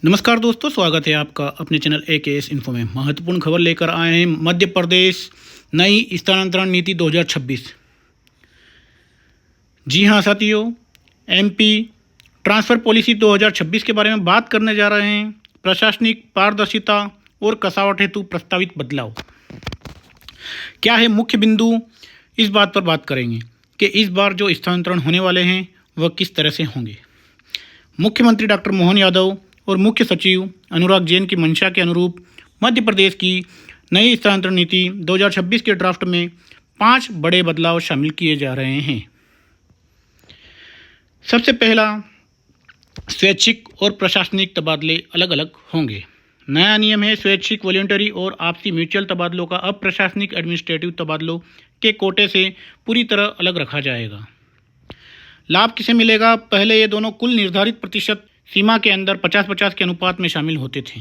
नमस्कार दोस्तों, स्वागत है आपका अपने चैनल AKS इन्फो में। महत्वपूर्ण खबर लेकर आए हैं मध्य प्रदेश नई स्थानांतरण नीति 2026। जी हाँ साथियों, MP ट्रांसफ़र पॉलिसी 2026 के बारे में बात करने जा रहे हैं। प्रशासनिक पारदर्शिता और कसावट हेतु प्रस्तावित बदलाव क्या है, मुख्य बिंदु इस बात पर बात करेंगे कि इस बार जो स्थानांतरण होने वाले हैं वह किस तरह से होंगे। मुख्यमंत्री डॉक्टर मोहन यादव और मुख्य सचिव अनुराग जैन की मंशा के अनुरूप मध्य प्रदेश की नई स्थानांतरण नीति 2026 के ड्राफ्ट में 5 बड़े बदलाव शामिल किए जा रहे हैं। सबसे पहला, स्वैच्छिक और प्रशासनिक तबादले अलग अलग होंगे। नया नियम है, स्वैच्छिक वॉलंटरी और आपसी म्यूचुअल तबादलों का अब प्रशासनिक एडमिनिस्ट्रेटिव तबादलों के कोटे से पूरी तरह अलग रखा जाएगा। लाभ किसे मिलेगा? पहले ये दोनों कुल निर्धारित प्रतिशत सीमा के अंदर 50-50 के अनुपात में शामिल होते थे।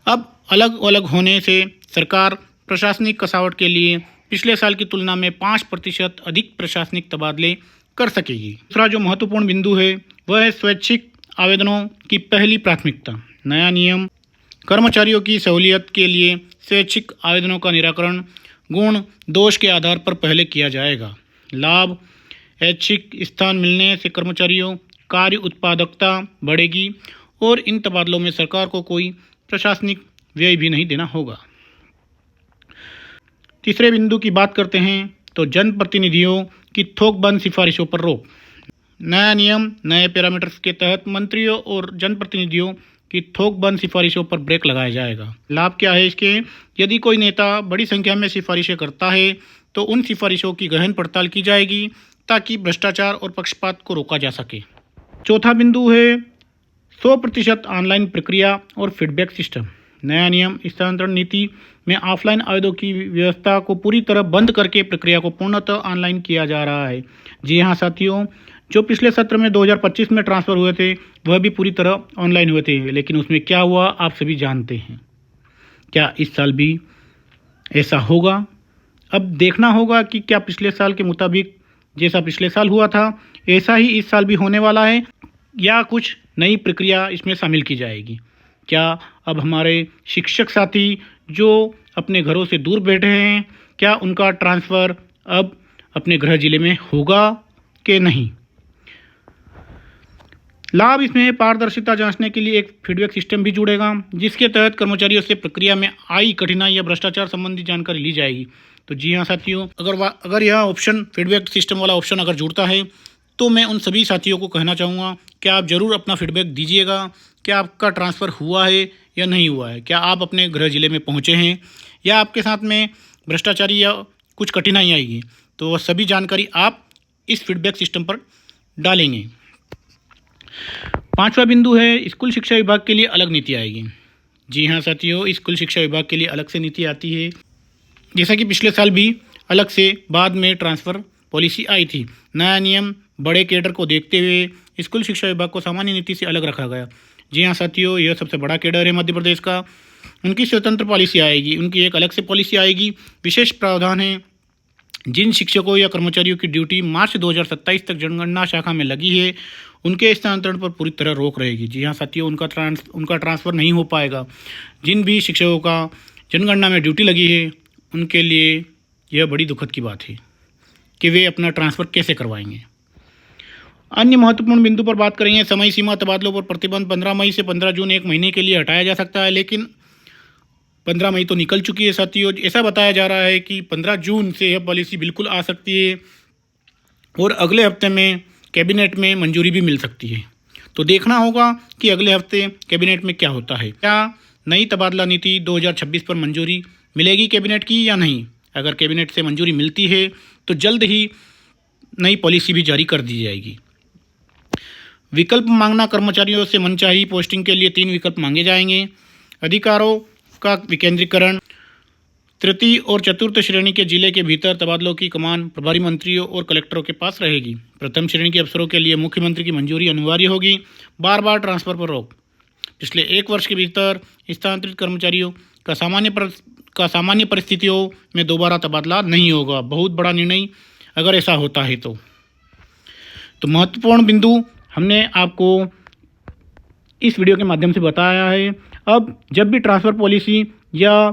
अब अलग अलग होने से सरकार प्रशासनिक कसावट के लिए पिछले साल की तुलना में 5% अधिक प्रशासनिक तबादले कर सकेगी। दूसरा जो महत्वपूर्ण बिंदु है वह है स्वैच्छिक आवेदनों की पहली प्राथमिकता। नया नियम कर्मचारियों की सहूलियत के लिए स्वैच्छिक आवेदनों का निराकरण गुण दोष के आधार पर पहले किया जाएगा। लाभ, ऐच्छिक स्थान मिलने से कर्मचारियों कार्य उत्पादकता बढ़ेगी और इन तबादलों में सरकार को कोई प्रशासनिक व्यय भी नहीं देना होगा। तीसरे बिंदु की बात करते हैं तो जनप्रतिनिधियों की थोकबंद सिफारिशों पर रोक। नया नियम नए पैरामीटर्स के तहत मंत्रियों और जनप्रतिनिधियों की थोकबंद सिफारिशों पर ब्रेक लगाया जाएगा। लाभ क्या है इसके? यदि कोई नेता बड़ी संख्या में सिफारिशें करता है तो उन सिफारिशों की गहन पड़ताल की जाएगी ताकि भ्रष्टाचार और पक्षपात को रोका जा सके। चौथा बिंदु है 100% ऑनलाइन प्रक्रिया और फीडबैक सिस्टम। नया नियम स्थानांतरण नीति में ऑफलाइन आवेदनों की व्यवस्था को पूरी तरह बंद करके प्रक्रिया को पूर्णतः ऑनलाइन किया जा रहा है। जी हाँ साथियों, जो पिछले सत्र में 2025 में ट्रांसफ़र हुए थे वह भी पूरी तरह ऑनलाइन हुए थे, लेकिन उसमें क्या हुआ आप सभी जानते हैं। क्या इस साल भी ऐसा होगा? अब देखना होगा कि क्या पिछले साल के मुताबिक जैसा पिछले साल हुआ था ऐसा ही इस साल भी होने वाला है या कुछ नई प्रक्रिया इसमें शामिल की जाएगी। क्या अब हमारे शिक्षक साथी जो अपने घरों से दूर बैठे हैं, क्या उनका ट्रांसफ़र अब अपने गृह जिले में होगा कि नहीं? लाभ इसमें पारदर्शिता जांचने के लिए एक फीडबैक सिस्टम भी जुड़ेगा जिसके तहत कर्मचारियों से प्रक्रिया में आई कठिनाई या भ्रष्टाचार संबंधी जानकारी ली जाएगी। तो जी हाँ साथियों, अगर यह ऑप्शन फीडबैक सिस्टम वाला ऑप्शन अगर जुड़ता है तो मैं उन सभी साथियों को कहना चाहूँगा कि आप ज़रूर अपना फीडबैक दीजिएगा। क्या आपका ट्रांसफ़र हुआ है या नहीं हुआ है? क्या आप अपने गृह जिले में पहुँचे हैं या आपके साथ में भ्रष्टाचारी या कुछ कठिनाई आएगी? तो वह सभी जानकारी आप इस फीडबैक सिस्टम पर डालेंगे। पांचवा बिंदु है स्कूल शिक्षा विभाग के लिए अलग नीति आएगी। जी हाँ साथियों, स्कूल शिक्षा विभाग के लिए अलग से नीति आती है, जैसा कि पिछले साल भी अलग से बाद में ट्रांसफ़र पॉलिसी आई थी। नया नियम बड़े कैडर को देखते हुए स्कूल शिक्षा विभाग को सामान्य नीति से अलग रखा गया। जी हाँ साथियों, यह सबसे बड़ा कैडर है मध्य प्रदेश का। उनकी स्वतंत्र पॉलिसी आएगी, उनकी एक अलग से पॉलिसी आएगी। विशेष प्रावधान है जिन शिक्षकों या कर्मचारियों की ड्यूटी मार्च 2027 तक जनगणना शाखा में लगी है उनके स्थानांतरण पर पूरी तरह रोक रहेगी। जी हाँ साथियों, उनका ट्रांसफ़र नहीं हो पाएगा। जिन भी शिक्षकों का जनगणना में ड्यूटी लगी है उनके लिए यह बड़ी दुखद की बात है कि वे अपना ट्रांसफ़र कैसे करवाएंगे। अन्य महत्वपूर्ण बिंदु पर बात करेंगे। समय सीमा तबादलों पर प्रतिबंध 15 मई से 15 जून एक महीने के लिए हटाया जा सकता है, लेकिन 15 मई तो निकल चुकी है साथियों। ऐसा बताया जा रहा है कि 15 जून से यह पॉलिसी बिल्कुल आ सकती है और अगले हफ्ते में कैबिनेट में मंजूरी भी मिल सकती है। तो देखना होगा कि अगले हफ्ते कैबिनेट में क्या होता है। क्या नई तबादला नीति 2026 पर मंजूरी मिलेगी कैबिनेट की या नहीं? अगर कैबिनेट से मंजूरी मिलती है तो जल्द ही नई पॉलिसी भी जारी कर दी जाएगी। विकल्प मांगना, कर्मचारियों से मनचाही पोस्टिंग के लिए 3 विकल्प मांगे जाएंगे। अधिकारों का विकेंद्रीकरण, तृतीय और चतुर्थ श्रेणी के जिले के भीतर तबादलों की कमान प्रभारी मंत्रियों और कलेक्टरों के पास रहेगी। प्रथम श्रेणी के अफसरों के लिए मुख्यमंत्री की मंजूरी अनिवार्य होगी। बार बार ट्रांसफ़र पर रोक। पिछले 1 वर्ष के भीतर स्थानांतरित कर्मचारियों का सामान्य परिस्थितियों में दोबारा तबादला नहीं होगा। बहुत बड़ा निर्णय अगर ऐसा होता है तो महत्वपूर्ण बिंदु हमने आपको इस वीडियो के माध्यम से बताया है। अब जब भी ट्रांसफ़र पॉलिसी या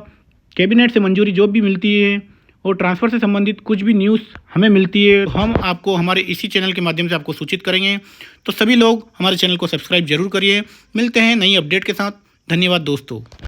कैबिनेट से मंजूरी जो भी मिलती है और ट्रांसफ़र से संबंधित कुछ भी न्यूज़ हमें मिलती है, हम आपको हमारे इसी चैनल के माध्यम से आपको सूचित करेंगे। तो सभी लोग हमारे चैनल को सब्सक्राइब जरूर करिए। मिलते हैं नई अपडेट के साथ। धन्यवाद दोस्तों।